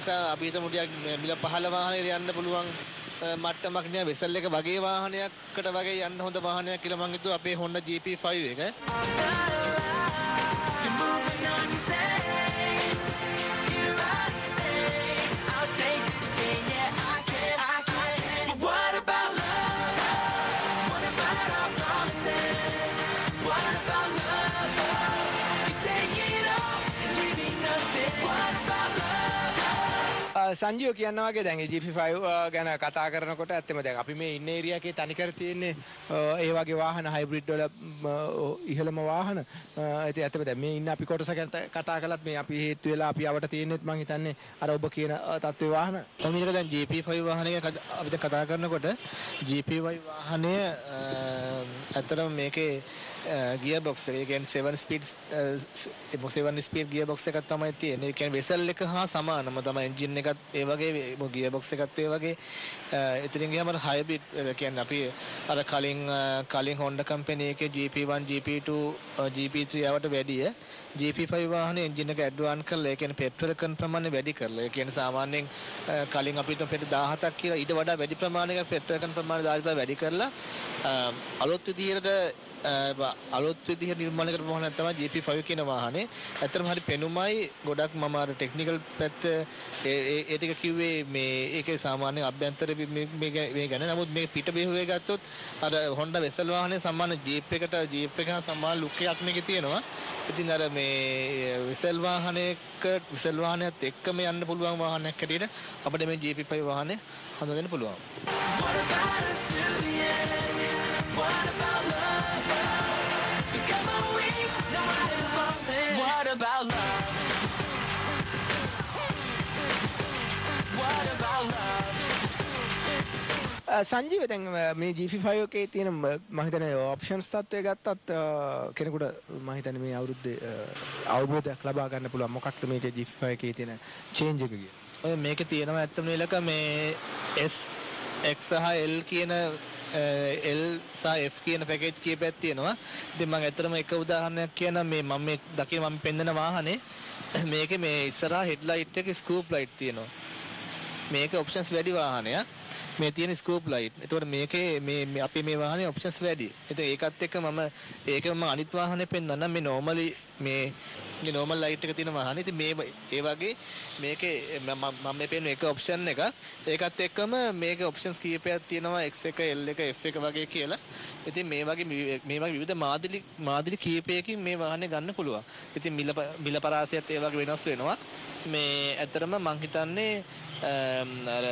අපි හිතමු ටිකක් මිල පහළ වාහනේ යන්න පුළුවන් මට්ටමක් නෑ වෙසල් එක වගේ වාහනයකට වගේ යන්න හොඳ වාහනයක් කියලා මම හිතුවා අපේ Honda GP5 එක. සංජීව කියනවා වගේ දැන් GP5 ගැන කතා කරනකොට ඇත්තම දැන් අපි මේ ඉන්න ඒරියා එකේ තනිකර තියෙන්නේ ඒ වගේ වාහන හයිබ්‍රිඩ් වල ඉහළම වාහන. ඉතින් ඇත්තම දැන් මේ ඉන්න අපි කොටස ගැන කතා කළත් මේ අපි හේතු වෙලා අපි අවට තියෙන්නේත් මම හිතන්නේ අර ඔබ කියන තත්ත්වේ වාහන. කොහොමද දැන් GP5 වාහනය අපි දැන් කතා කරනකොට GP5 වාහනය ඇත්තටම මේකේ ගියර් බොක්ස් එක කියන්නේ 7 ස්පීඩ් ගියර් බොක්ස් එකක් තමයි තියෙන්නේ. ඒ කියන්නේ වෙසල් එක හා සමානම තමයි එන්ජින් එකත් ඒ වගේ ගියර් බොක්ස් එකත් ඒ වගේ. එතනින් ගියාම හයිබ්‍රිඩ් කියන්නේ අපි අර කලින් Honda කම්පැනි එකේ GP1 GP2 GP3 ආවට වැඩිය GP5 වාහනේ එන්ජින් එක ඇඩ්වාන්ස් කරලා ඒ කියන්නේ පෙට්‍රල් එකන ප්‍රමාණය වැඩි කරලා. ඒ කියන්නේ සාමාන්‍යයෙන් කලින් අපි හිතමු පෙට්‍රල් 17ක් කියලා ඊට වඩා වැඩි ප්‍රමාණයක පෙට්‍රල් එකන ප්‍රමාණය දාලා වැඩි කරලා අලුත් විදිහට නිර්මාණය කරපු වාහනයක් තමයි GP5 කියන වාහනේ. ඇත්තටම හරි පෙනුමයි ගොඩක් මම අර ටෙක්නිකල් පැත්ත ඒ ටික කිව්වේ මේ ඒකේ සාමාන්‍ය අභ්‍යන්තර මේ ගැන. නමුත් මේ පිට බෙහෙවේ ගත්තොත් අර Honda වෙසල් වාහනේ සමාන ජීප් එක හා සමාන ලුක් එකක් මේකේ තියෙනවා. ඉතින් අර මේ වෙසල් වාහනයත් එක්කම යන්න පුළුවන් වාහනයක් හැටියට අපිට මේ GP5 වාහනේ හඳුනගන්න පුළුවන්. What about love? Come on, we know how to fall in. What about love? What about love? Sanjeewa දැන් මේ GP5 එකේ තියෙන මම හිතන්නේ ඔප්ෂන්ස් තත්ත්වය ගත්තත් කෙනෙකුට මම හිතන්නේ මේ අවුරුද්දේ අවබෝධයක් ලබා ගන්න පුළුවන් මොකක්ද මේකේ GP5 එකේ තියෙන චේන්ජ් එක කියලා. ඔය මේකේ තියෙනවා ඇත්තම නේලක මේ S X සහ L කියන L සහ F කියන පැකේජ් කීපයක් තියෙනවා. ඉතින් මම ඇත්තටම එක උදාහරණයක් කියන්නම් මේ මම පෙන්නන වාහනේ මේකේ මේ ඉස්සරහා හෙඩ්ලයිට් එකේ ස්කූප් ලයිට් තියෙනවා. මේක ඔප්ෂන්ස් වැඩි වාහනයක්. මේ තියෙන ස්කූප් ලයිට්. ඒතකොට මේකේ මේ අපේ මේ වාහනේ ඔප්ෂන්ස් වැඩි. ඒකත් එක්ක මම අනිත් වාහනේ පෙන්නන්නම් මේ නෝමලි මේ නෝමල් ලයිට් එක තියෙන වාහනේ. ඉතින් මේ ඒ වගේ මේකේ මම මේ පෙන්නන එක ඔප්ෂන් එක. ඒකත් එක්කම මේක ඔප්ෂන්ස් කීපයක් තියෙනවා X එක L එක F එක වගේ කියලා. ඉතින් මේ වගේ විවිධ මාදිලි කීපයකින් මේ වාහනේ ගන්න පුළුවන්. ඉතින් මිල පරාසයත් ඒ වගේ වෙනස් වෙනවා. මේ ඇත්තටම මම හිතන්නේ අර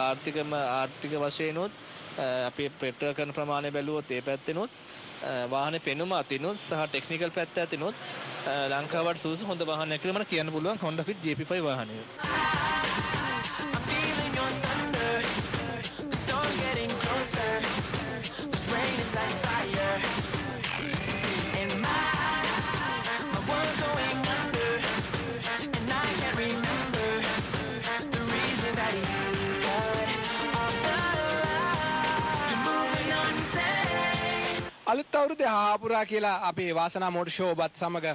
ආර්ථික වශයෙන්ුත් අපි පෙට්‍රල් කරන ප්‍රමාණය බැලුවොත් ඒ පැත්තෙනුත් වාහනේ පෙනුම අතිනුත් සහ ටෙක්නිකල් පැත්ත අතිනුත් ලංකාවට සුදුසු හොඳ වාහනයක් කියලා මම කියන්න පුළුවන් Honda Fit GP5 වාහනය. අලුත් අවුරුද්දේ හාපුරා කියලා අපේ වාසනා මෝටර් ෂෝ ඔබත් සමග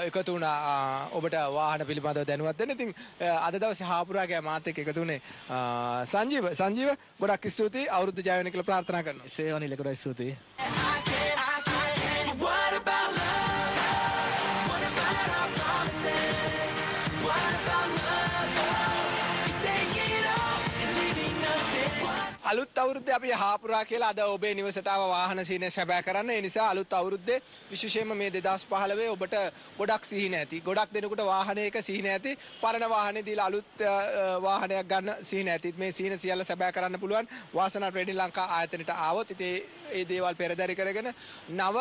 එකතු වුණා ඔබට වාහන පිළිබඳව දැනුවත් දෙන්න. ඉතින් අද දවසේ හාපුරා ගෑ මාත් එක්ක එකතු වුණේ සංජීව ගොඩක් ස්තුතියි අවුරුද්ද ජය වෙන කියලා ප්‍රාර්ථනා කරනවා. සේවනිල ගොඩක් ස්තුතියි. අලුත් අවුරුද්දේ අපි හාපුරා කියලා අද ඔබේ නිවසට ආව වාහන සීනය සැබෑ කරන්න. ඒ නිසා අලුත් අවුරුද්දේ විශේෂයෙන්ම මේ 2015 ඔබට ගොඩක් සිහින ඇති. ගොඩක් දෙනෙකුට වාහනයක සිහින ඇති. පරණ වාහනේ දීලා අලුත් වාහනයක් ගන්න සිහින ඇති. මේ සිහින සියල්ල සැබෑ කරන්න පුළුවන් වාසනා ට්‍රේඩින් ලංකා ආයතනයට ආවොත්. ඉතින් ඒ දේවල් පෙරදරි කරගෙන නව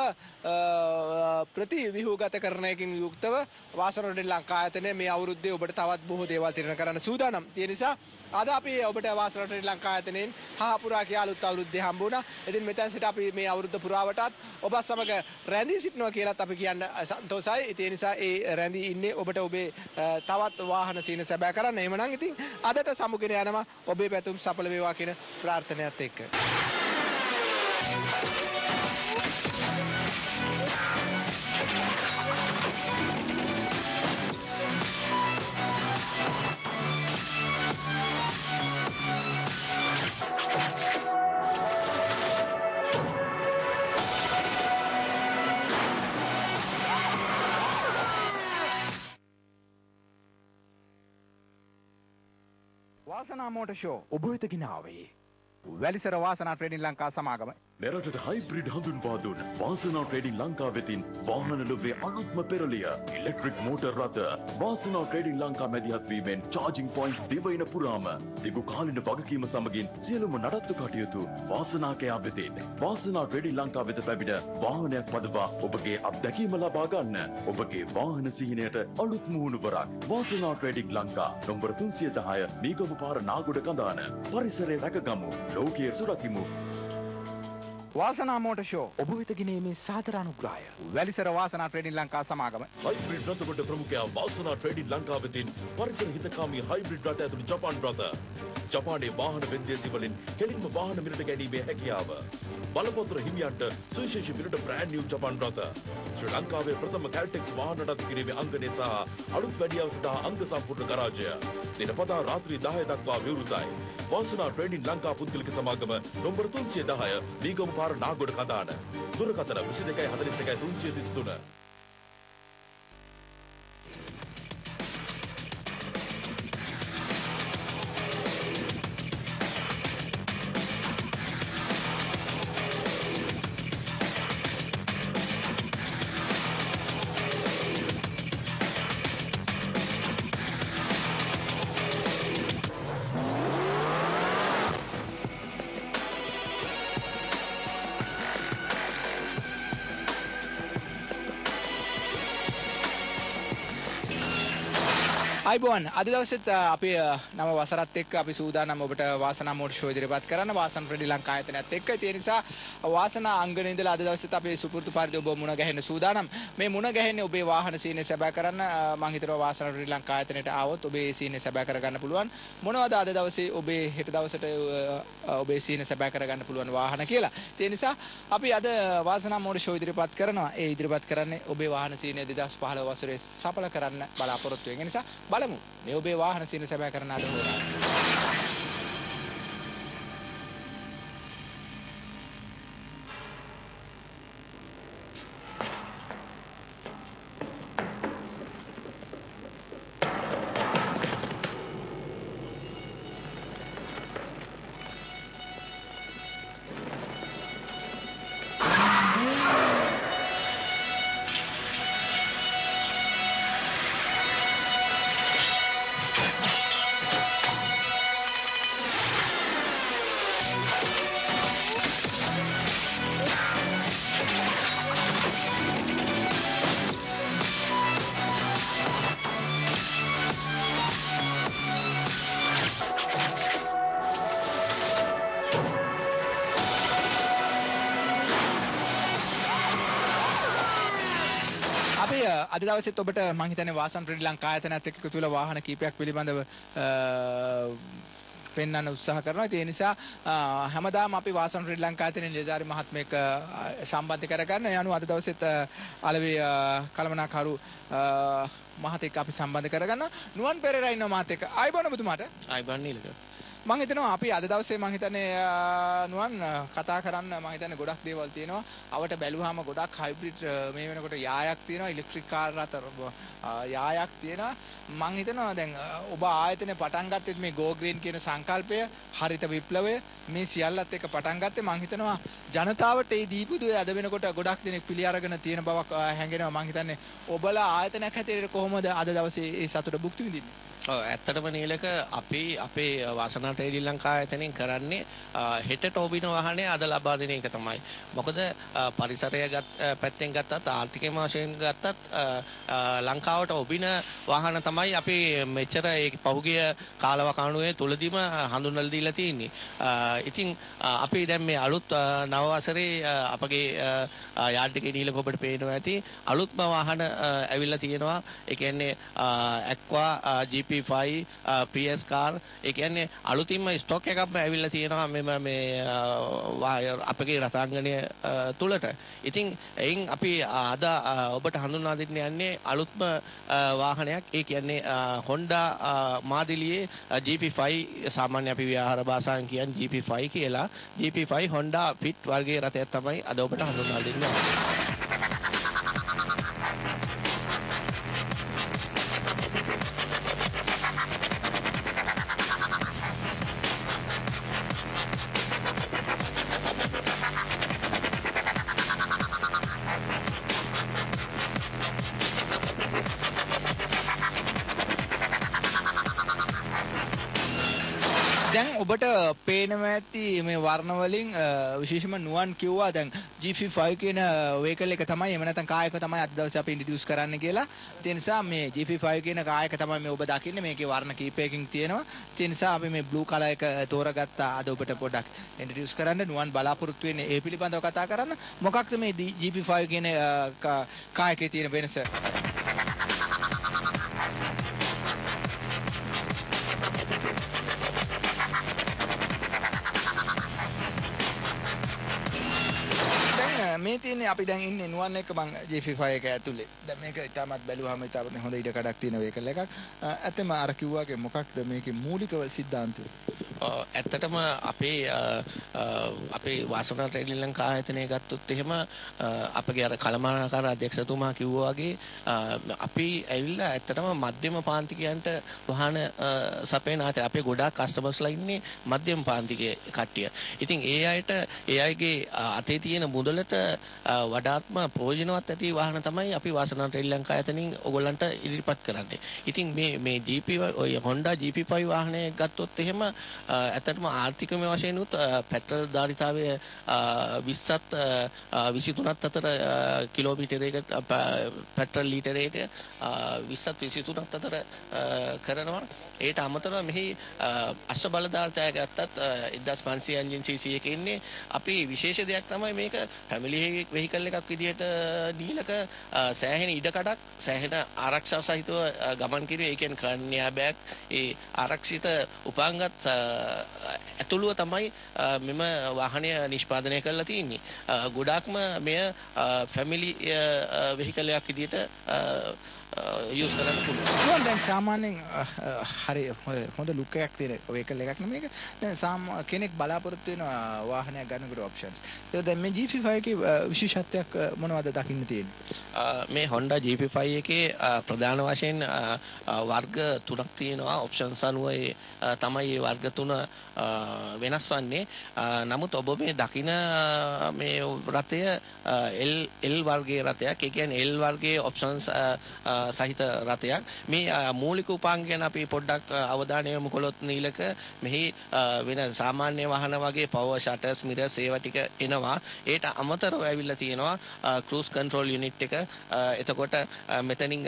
ප්‍රතිව්‍යුහගත කරණයකින් යුක්තව වාසනා ට්‍රේඩින් ලංකා ආයතනය මේ අවුරුද්දේ ඔබට තවත් බොහෝ දේවල් තිරණ කරන්න සූදානම්. ඒ නිසා අද අපි ඔබට වාසනා ට්‍රේඩින් ලංකා ආයතනයෙන් හාපුරා කියලා අලුත් අවුරුද්දේ හම්බ වුණා. ඉතින් මෙතන සිට අපි මේ අවුරුද්ද පුරාවටත් ඔබත් සමග රැඳී සිටිනවා කියලාත් අපි කියන්න සන්තෝෂයි. ඒ නිසා ඒ රැඳී ඉන්නේ ඔබට ඔබේ තවත් වාහන සීන සැබෑ කරන්න. එහෙමනම් ඉතින් අදට සමුගෙන යනවා ඔබේ පැතුම් සඵල වේවා කියන ප්‍රාර්ථනාවත් එක්ක. වාසනා මෝටර් ෂෝ ඔබ වෙත ගෙනාවේ වැලිසර වාසනා ට්‍රේඩින් ලංකා සමාගම මෙරටට හයිබ්‍රිඩ් හඳුන්වා දුන් වාසනා ට්‍රේඩින් ලංකා වෙතින් වාහන ලොවේ අලුත්ම පෙරලිය ඉලෙක්ට්‍රික් මෝටර් රථ වාසනා ට්‍රේඩින් ලංකා මැදිහත් වීමෙන් චාර්ජින් පොයින්ට් දිවයින පුරාම දිගු කාලින වගකීම සමගින් සියලුම නඩත්තු කටයුතු වාසනාකයා වෙතින් වාසනා ට්‍රේඩින් ලංකා වෙත පැමිණ වාහනයක් පදවා ඔබගේ අත්දැකීම ලබා ගන්න ඔබගේ වාහන සිහිනයට අලුත් මුහුණුවරක් වාසනා ට්‍රේඩින් ලංකා නම්බර 310 මීගමු පාර නාගොඩ කඳාන පරිසරය රැකගමු ලෝකයේ සුරකිමු වාසනා මෝටර් ෂෝ ඔබ වෙත ගෙනීමේ සාදර අනුග්‍රහය වැලිසර වාසනා ට්‍රේඩින් ලංකා සමාගම හයිබ්‍රිඩ් රථවලට ප්‍රමුඛයා වාසනා ට්‍රේඩින් ලංකා වෙතින් පරිසර හිතකාමී හයිබ්‍රිඩ් රථ ඇතුළු ජපාන් රථ ජපානයේ වාහන වෙන්දේසි වලින් කෙලින්ම වාහන මිලට ගැනීමේ හැකියාව බලපත්‍ර හිමියන්ට සුවිශේෂී මිලට බ්‍රෑන්ඩ් නිව් ජපාන් රථ ශ්‍රී ලංකාවේ ප්‍රථම කැල්ටෙක්ස් වාහන නඩත්තු කිරීමේ අංගනය සහ අලුත් වැඩියාව සඳහා අංග සම්පූර්ණ ගරාජය දිනපතා රාත්‍රී 10 දක්වා විවෘතයි වාසනා ට්‍රේඩින් ලංකා පුද්ගලික සමාගම නම්බර 310 මීගමු පාර නාගොඩ කඳාන දුරකථන 22 41 333 අයිබෝන් අද දවසෙත් අපි නව වසරත් එක්ක අපි සූදානම් ඔබට වාසනා මෝටර් ෂෝ ඉදිරිපත් කරන්න වාසනා ට්‍රේඩින් ලංකා ආයතනයත් එක්ක ඒ නිසා වාසනා අංගනේ ඉඳලා අද දවසෙත් අපි සුපුරුදු පරිදි ඔබ මුණ ගැහෙන්න සූදානම් මේ මුණ ගැහෙන්නේ ඔබේ වාහන සීනේ සැබෑ කරන්න මම හිතනවා වාසනා ට්‍රේඩින් ලංකා ආයතනයට ආවොත් ඔබේ සීනේ සැබෑ කරගන්න පුළුවන් මොනවද අද දවසේ ඔබේ හෙට දවසට ඔබේ සීනේ සැබෑ කරගන්න පුළුවන් වාහන කියලා ඒ නිසා අපි අද වාසනා මෝටර් ෂෝ ඉදිරිපත් කරනවා ඒ ඉදිරිපත් කරන්නේ ඔබේ වාහන සීනේ 2015 වසරේ සඵල කරන්න බලාපොරොත්තු වෙන නිසා බලමු මේ ඔබේ වාහන සීන සැබෑ කරන අද හොරා අද දවසෙත් ඔබට මම හිතන්නේ වාසනා ට්‍රේඩින් ලංකා ආයතනයත් එක්ක එකතු වෙලා වාහන කීපයක් පිළිබඳව පෙන්වන්න උත්සාහ කරනවා. ඒ නිසා හැමදාම අපි වාසනා ට්‍රේඩින් ලංකා ආයතනයේ නිලධාරි මහත්මයෙක් සම්බන්ධ කරගන්න. ඒ අනුව අද දවසෙත් අලවේ කළමනාකරු මහතෙක් අපි සම්බන්ධ කරගන්න. නුවන් පෙරේරා ඉන්නවා මාත් එක්ක. ආයිබෝන ඔබතුමාට. ආයිබෝන් නීලක. මම හිතනවා අපි අද දවසේ මම හිතන්නේ නුවන් කතා කරන්න මම හිතන්නේ ගොඩක් දේවල් තියෙනවා. අවට බැලුවාම ගොඩක් හයිබ්‍රිඩ් මේ වෙනකොට යායක් තියෙනවා, ඉලෙක්ට්‍රික් කාර් අතර යායක් තියෙනවා. මම හිතනවා දැන් ඔබ ආයතනේ පටන් ගත්තෙත් මේ Go Green කියන සංකල්පය, හරිත විප්ලවය මේ සියල්ලත් එක්ක පටන් ගත්තේ මම හිතනවා ජනතාවට මේ දීපු දේ අද වෙනකොට ගොඩක් දෙනෙක් පිළි අරගෙන තියෙන බවක් හැඟෙනවා. මම හිතන්නේ ඔබලා ආයතනයක් හැටියට කොහොමද අද දවසේ මේ සතුට භුක්ති විඳින්නේ? ඇත්තටම නීලක අපි අපේ වාසනා ට්‍රේඩින් ලංකා ආයතනයෙන් කරන්නේ හෙටට ඔබින වාහනේ අද ලබා දෙන එක තමයි. මොකද පරිසරය පැත්තෙන් ගත්තත් ආර්ථිකය වශයෙන් ගත්තත් ලංකාවට ඔබින වාහන තමයි අපි මෙච්චර ඒ පහුගිය කාලවකණුවේ තුලදීම හඳුන්වලා දීලා තියෙන්නේ. ඉතින් අපි දැන් මේ අලුත් නව වසරේ අපගේ යාඩ් එකේ නීලක ඔබට පේනවා ඇති අලුත්ම වාහන ඇවිල්ලා තියෙනවා. ඒ කියන්නේ ඇක්වා GP5 PS car ඒ කියන්නේ අලුතින්ම ස්ටොක් එකක්ම ඇවිල්ලා තියෙනවා මේ අපගේ රථාංගනය තුලට. ඉතින් එයින් අපි අද ඔබට හඳුන්වා දෙන්න යන්නේ අලුත්ම වාහනයක්. ඒ කියන්නේ Honda මාදිලියේ GP5 සාමාන්‍ය අපි ව්‍යවහාර භාෂාවෙන් කියන්නේ GP5 කියලා. GP5 Honda Fit වර්ගයේ රථයක් තමයි අද ඔබට හඳුන්වා දෙන්නේ. දැන් ඔබට පේනවා ඇති මේ වර්ණ වලින් විශේෂයෙන්ම නුවන් කිව්වා දැන් GP5 කියන vehicle එක තමයි එහෙම නැත්නම් කාර් එක තමයි අද දවසේ අපි ඉන්ට්‍රොඩියුස් කරන්න කියලා. ඒ නිසා මේ GP5 කියන කාර් එක තමයි මේ ඔබ දකින්නේ. මේකේ වර්ණ කීපයකින් තියෙනවා. ඒ නිසා අපි මේ blue color එක තෝරගත්තා අද ඔබට පොඩ්ඩක් ඉන්ට්‍රොඩියුස් කරන්න. නුවන් බලාපොරොත්තු වෙන්නේ ඒ පිළිබඳව කතා කරන්න. මොකක්ද මේ GP5 කියන කාර් එකේ තියෙන වෙනස? මේ තියෙන්නේ අපි දැන් ඉන්නේ නුවන් එක මං GP5 එක ඇතුලේ. දැන් මේක ඉතාමත් බැලුවාම ඉතාමත් හොඳ ඉඩ කඩක් තියෙන vehicle එකක්. ඇත්තම අර කිව්වාගේ මොකක්ද මේකේ මූලික සිද්ධාන්තය? ඇත්තටම අපේ වාසනා ට්‍රේඩින් ලංකා ආයතනය ගත්තොත් එහෙම අපගේ අර කළමනාකාර අධ්‍යක්ෂතුමා කිව්වා වගේ අපි ඇවිල්ලා ඇත්තටම මධ්‍යම පාන්තිකයන්ට වාහන සපයන ආතේ අපේ ගොඩාක් කස්ටමර්ස්ලා ඉන්නේ මධ්‍යම පාන්තිකයේ කට්ටිය. ඉතින් ඒ අයට ඒ අයගේ අතේ තියෙන මුදලට වඩාත්ම ප්‍රයෝජනවත් ඇති වාහන තමයි අපි වාසනා ට්‍රේඩින් ලංකා ආයතනින් ඔයගොල්ලන්ට ඉදිරිපත් කරන්නේ. ඉතින් මේ GP ඔය Honda GP5 වාහනය ගත්තොත් එහෙම ඇත්තටම ආර්ථිකමය වශයෙන් උත් පෙට්‍රල් ධාරිතාවය 20ත් 23ත් අතර කිලෝමීටරයකට පෙට්‍රල් ලීටරයක 20ත් 23ත් අතර කරනවා. ඒට අමතරව මෙහි අශ්ව බලධාරිතය ගත්තත් 1500 එන්ජින් cc එකේ ඉන්නේ. අපි විශේෂ දෙයක් තමයි මේක ෆැමිලි වෙහිකල් එකක් විදිහට දීලක සෑහෙන ඉඩකඩක් සෑහෙන ආරක්ෂාව සහිතව ගමන් කිරුවේ. ඒ කියන්නේ කන්‍යා බෑග් ඒ ආරක්ෂිත උපාංගත් ඇතුළුව තමයි මෙම වාහනය නිෂ්පාදනය කරලා තියෙන්නේ. ගොඩාක්ම මෙය ෆැමිලි වෙහිකල් එකක් විදිහට යූස් කරන්න පුළුවන්. දැන් සාමාන්‍යයෙන් හරි හොඳ ලුක් එකක් තියෙන vehicle එකක් නෙමෙයි මේක. දැන් කෙනෙක් බලාපොරොත්තු වෙන වාහනයක් ගන්නකොට ඔප්ෂන්ස්. ඒක දැන් මේ GP5 එකේ විශේෂත්වයක් මොනවද දකින්න තියෙන්නේ? මේ Honda GP5 එකේ ප්‍රධාන වශයෙන් වර්ග තුනක් තියෙනවා. ඔප්ෂන්ස් අනුව තමයි මේ වර්ග තුන වෙනස් වන්නේ. නමුත් ඔබ මේ දකින මේ රථය L වර්ගයේ රථයක්. ඒ කියන්නේ L වර්ගයේ ඔප්ෂන්ස් සහිත රථයක්. මේ මූලික උපාංග ගැන අපි පොඩ්ඩක් අවධානය යොමු කළොත් නීලක මෙහි වෙන සාමාන්‍ය වාහන වගේ පවර් ෂටර්ස් මිරර්ස් ඒවා ටික එනවා. ඒට අමතරව ඇවිල්ලා තියෙනවා ක්‍රූස් කන්ට්‍රෝල් යුනිට් එක. එතකොට මෙතනින්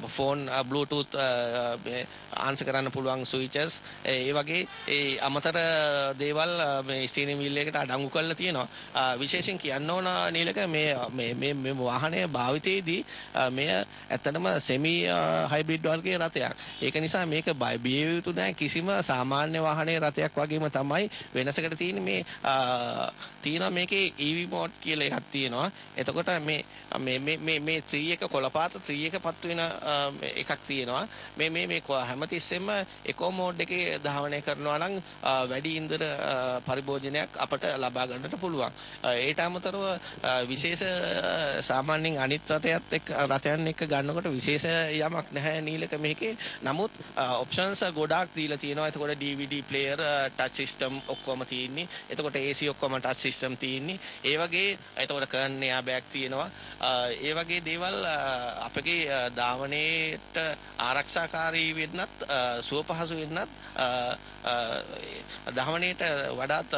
ෆෝන් බ්ලූටූත් ආන්සර් කරන්න පුළුවන් ස්විචස් ඒ වගේ ඒ අමතර දේවල් මේ ස්ටීරින් වීල් එකට අඩංගු කරලා තියෙනවා. විශේෂයෙන් කියන්න ඕන නීලක මේ වාහනය භාවිතයේදී මෙය ඇත්තටම සෙමි හයිබ්‍රිඩ් වර්ගයේ රථයක්. ඒක නිසා මේක බිය යුතු නැහැ. කිසිම සාමාන්‍ය වාහනයේ රථයක් වගේම තමයි වෙනසකට තියෙන්නේ. මේ තියෙනවා මේකේ EV mode කියලා එකක් තියෙනවා. එතකොට මේ 3 එක කොළපාත 3 එක පත්තු වෙන එකක් තියෙනවා. මේ හැමතිස්සෙම එකෝ මෝඩ් එකේ ධාවනය කරනවා නම් වැඩි ඉන්ධන පරිභෝජනයක් අපට ලබා ගන්නට පුළුවන්. ඒට අමතරව විශේෂ සාමාන්‍යයෙන් අනිත් රථයන් එක්ක ගන්නකොට විශේෂ යමක් නැහැ නීලක මේකේ. නමුත් ඔප්ෂන්ස් ගොඩාක් දීලා තියෙනවා. එතකොට DVD player, touch system ඔක්කොම තියෙන්නේ. එතකොට AC ඔක්කොම touch system තියෙන්නේ. ඒ වගේ එතකොට කර්නියා බෑග් තියෙනවා. ඒ වගේ දේවල් අපගේ ධාවනයේට ආරක්ෂාකාරී වෙන්නත් සුවපහසු වෙන්නත් ධාවනයේට වඩාත්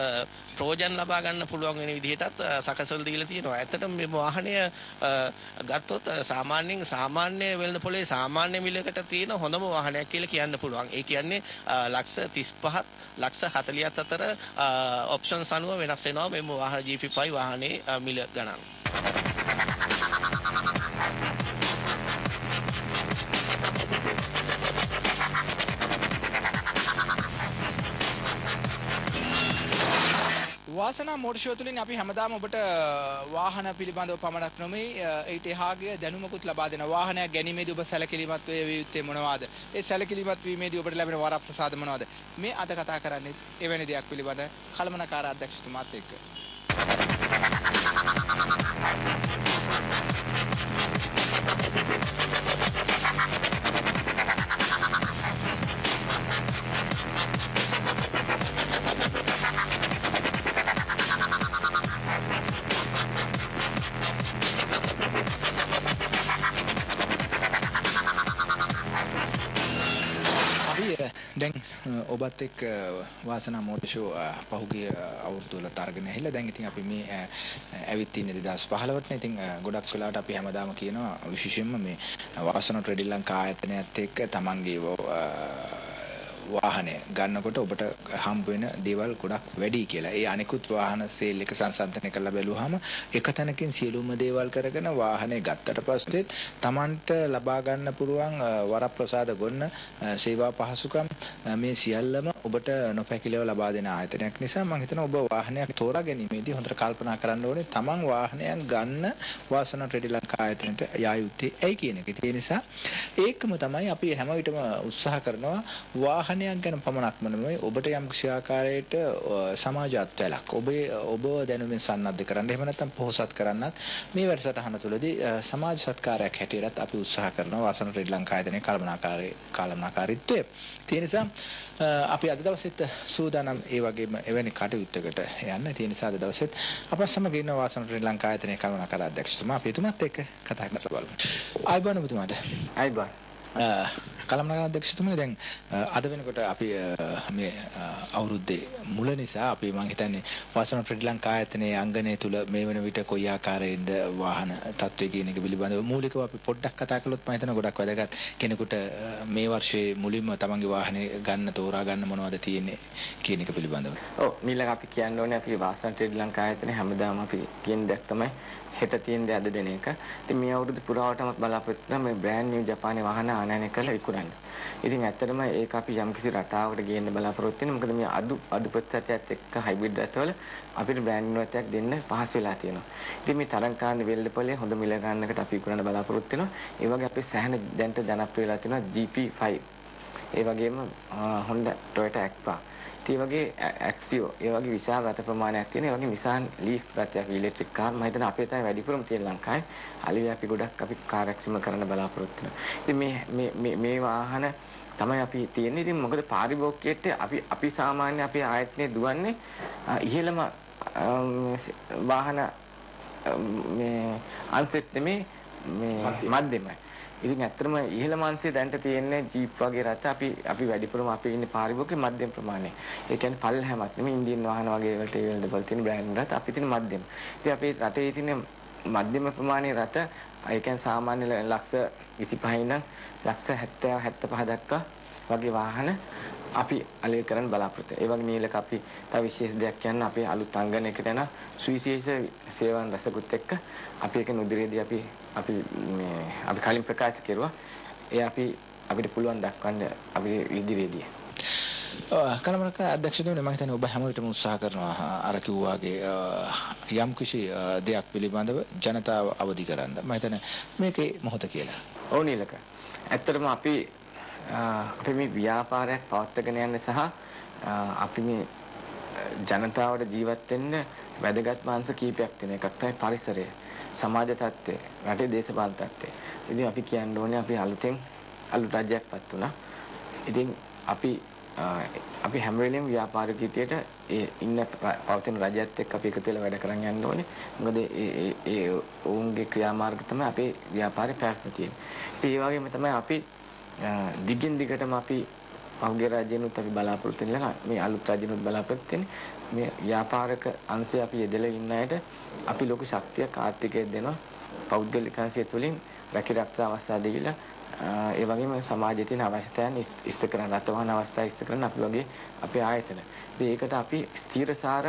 ප්‍රයෝජන ලබා ගන්න පුළුවන් වෙන විදිහටත් සකසල් දීලා තියෙනවා. ඇත්තටම මේ වාහනය ගත්තොත් සාමාන්‍ය වෙළඳ පොලේ සාමාන්‍ය මිලකට තියෙන හොඳම වාහනයක් කියලා කියන්න පුළුවන්. ඒ කියන්නේ ලක්ෂ 35ත් ලක්ෂ 40ත් අතර ඔප්ෂන්ස් අනුව වෙනස් වෙනවා මේ වාහන GP5 වාහනේ මිල ගණන්. වාසනා මෝටර් ෂෝ තුලින් අපි හැමදාම ඔබට වාහන පිළිබඳව පමණක් නෙමෙයි ඊට එහාගේ දැනුමකුත් ලබා දෙන වාහනයක් ගැනීමේදී ඔබ සැලකිලිමත් වේ යුත්තේ මොනවාද? ඒ සැලකිලිමත් වීමේදී ඔබට ලැබෙන වරප්‍රසාද මොනවාද? මේ අද කතා කරන්නේ එවැනි දෙයක් පිළිබඳ කළමනාකාර අධ්‍යක්ෂතුමාත් එක්ක. දැන් ඔබත් එක්ක වාසනා මෝටර් ෂෝ පහුගිය අවුරුදු වල තරගෙන ඇහිලා දැන් ඉතින් අපි මේ ඇවිත් ඉන්නේ 2015ට නේ. ඉතින් ගොඩක් වෙලාවට අපි හැමදාම කියනවා විශේෂයෙන්ම මේ වාසනා ට්‍රේඩින් ලංකා ආයතනයත් එක්ක තමන්ගේ වාහනය ගන්නකොට ඔබට හම්බ වෙන දේවල් ගොඩක් වැඩි කියලා. ඒ අනිකුත් වාහන සේල් එක සංසන්දනය කරලා බැලුවාම එක තැනකින් සියලුම දේවල් කරගෙන වාහනේ ගත්තට පස්සේ Tamanට ලබා ගන්න පුළුවන් වරප්‍රසාද ගොන්න සේවා පහසුකම් මේ සියල්ලම ඔබට නොපැකිලව ලබා දෙන ආයතනයක් නිසා මම හිතනවා ඔබ වාහනයක් තෝරා ගැනීමේදී හොඳට කල්පනා කරන්න ඕනේ Taman වාහනයක් ගන්න වාසනා ට්‍රේඩින් ලංකා ආයතනයට යා යුත්තේ ඇයි කියන එක. ඒ නිසා ඒකම තමයි අපි හැම විටම උත්සාහ කරනවා වාහනයක් ගැන පමණක්ම නෙමෙයි ඔබට යම් ක්ෂයාකාරයට සමාජාත්වයක් ඔබ දැනුමින් සන්නද්ධ කරන්න එහෙම නැත්නම් පොහොසත් කරන්නත් මේ වැඩසටහන තුළදී සමාජ සත්කාරයක් හැටියටත් අපි උත්සාහ කරනවා වාසනා ට්‍රේඩින් ලංකා ආයතනයේ කළමනාකාරීත්වය. ඒ නිසා අපි අද දවසෙත් සූදානම් ඒ වගේම එවැනි කටයුත්තකට යන්න. ඒ නිසා අද දවසෙත් අප සමග ඉන්න වාසනා ට්‍රේඩින් ලංකා ආයතනයේ කළමනාකාර අධ්‍යක්ෂතුමා අපි එතුමාත් එක්ක කතා කරලා බලමු. ආයිබෝන් ඔබතුමාට. ආයිබෝන්. කළමනාකාර අධ්‍යක්ෂතුමනි දැන් අද වෙනකොට අපි මේ අවුරුද්දේ මුල නිසා අපි මම හිතන්නේ වාසනා ට්‍රේඩින් ලංකා ආයතනයේ අංගනය තුල මේ වෙන විට කොයි ආකාරයෙන්ද වාහන තත්ත්වය කියන එක පිළිබඳව මූලිකව අපි පොඩ්ඩක් කතා කළොත් මම හිතනවා ගොඩක් වැදගත්. කෙනෙකුට මේ වර්ෂයේ මුලින්ම තමන්ගේ වාහනේ ගන්න තෝරා ගන්න මොනවද තියෙන්නේ කියන එක පිළිබඳව. ඔව් ඊළඟ අපි කියන්න ඕනේ අපි වාසනා ට්‍රේඩින් ලංකා ආයතනයේ හැමදාම අපි කියන දෙයක් තමයි හෙට තියෙන දේ අද දෙන එක. ඉතින් මේ අවුරුදු පුරාවටම බලාපොරොත්තු වෙන මේ බ්‍රෑන්ඩ් නිව් ජපානයේ වාහන ආනයනය කරලා විකුණන්න. ඉතින් ඇත්තටම ඒක අපි යම්කිසි රටාවකට ගේන්න බලාපොරොත්තු වෙනවා. මොකද මේ අඩු ප්‍රතිශතයත් එක්ක හයිබ්‍රිඩ් රටවල අපිට බ්‍රෑන්ඩ් නිව් රටයක් දෙන්න පහසු වෙලා තියෙනවා. ඉතින් මේ තරංකාන්ත වෙල්ලපොලේ හොඳ මිල ගන්නකට අපි විකුණන්න බලාපොරොත්තු වෙනවා. ඒ වගේ අපේ සෑහෙන දැන්ට ජනප්‍රිය වෙලා තියෙනවා GP5. ඒ වගේම Honda Toyota Agpa. ඒ වගේ ඇක්සියෝ ඒ වගේ විශාල රථ ප්‍රමාණයක් තියෙන. ඒ වගේ Nissan Leaf රථයක් ඉලෙක්ට්‍රික් කාර් මම හිතන අපේ තමයි වැඩිපුරම තියෙන ලංකාවේ. අලිය අපි ගොඩක් අපි කාර්යක්ෂම කරන්න බලාපොරොත්තු වෙනවා. ඉතින් මේ වාහන තමයි අපි තියෙන්නේ. ඉතින් මොකද පාරිභෝගිකයට අපි සාමාන්‍ය අපේ ආයතනයේ දුවන්නේ ඉහළම වාහන මේ අන්සෙත් මේ මධ්‍යමයි. ඉතින් ඇත්තටම ඉහළ මාංශය දැන්ට තියෙන්නේ ජීප් වගේ රථ අපි වැඩිපුරම අපි ඉන්නේ පාරිභෝගික මධ්‍යම ප්‍රමාණය. ඒ කියන්නේ පල්ලහැමත් නෙමෙයි ඉන්දියන් වාහන වගේ වලට ඒ වෙලද බල තියෙන බ්‍රෑන්ඩ් රථ අපි තියෙන මධ්‍යම. ඉතින් අපේ රටේ තියෙන මධ්‍යම ප්‍රමාණයේ රථ ඒ කියන්නේ සාමාන්‍ය ලක්ෂ 25 ඉඳන් ලක්ෂ 70 75 දක්වා වගේ වාහන අපි අලෙවි කරන්න බලාපොරොත්තු. ඒ වගේ නීලක අපි තව විශේෂ දෙයක් කියන්න අපේ අලුත් අංගනයකට යන සුවිශේෂ සේවාන් රසකුත් එක්ක අපි ඒක නුදිරේදී අපි කලින් ප්‍රකාශ කෙරුවා. ඒ අපිට පුළුවන් දක්වන්න අපි ඉදිරියේදී. කළමනාකාර අධ්‍යක්ෂතුමනි මම හිතන්නේ ඔබ හැම විටම උත්සාහ කරනවා අර කිව්වාගේ යම් කිසි දෙයක් පිළිබඳව ජනතාව අවදි කරන්න. මම හිතන්නේ මේකේ මොහොත කියලා. ඔව් නීලක. ඇත්තටම අපි මේ ව්‍යාපාරයක් පවත්වාගෙන යන්න සහ අපි මේ ජනතාවට ජීවත් වෙන්න වැදගත් මාංශ කීපයක් තියෙන එකක් තමයි පරිසරය, සමාජ තත්ත්වය, රටේ දේශපාලන තත්ත්වය. ඉතින් අපි කියන්න ඕනේ අපි අලුත් රජයක්පත් වුණා. ඉතින් අපි හැම වෙලෙම ව්‍යාපාරිකීතියට ඉන්න පවතින රජයත් එක්ක අපි එකතු වෙලා වැඩ කරන් යන්න ඕනේ. මොකද ඒ ඔවුන්ගේ ක්‍රියාමාර්ග තමයි අපේ ව්‍යාපාරේ පැවැත්ම තියෙන්නේ. ඉතින් ඒ වගේම තමයි අපි දිගින් දිගටම අපි පහුගිය රජයනුත් අපි බලාපොරොත්තු වෙනවා. මේ අලුත් රජයනුත් බලාපොරොත්තු වෙන්නේ. මේ ව්‍යාපාරික අංශය අපි යෙදලා ඉන්න අයට අපි ලොකු ශක්තියක් ආර්ථිකයක් දෙනවා. පෞද්ගලික අංශය තුලින් රැකිරක්ෂා අවස්ථා දීලා ඒ වගේම සමාජයේ තියෙන අවශ්‍යතාවයන් ඉෂ්ට කරන රටවහන අවස්ථා ඉෂ්ට කරන අපි වගේ අපේ ආයතන. ඒකට අපි ස්ථීරසාර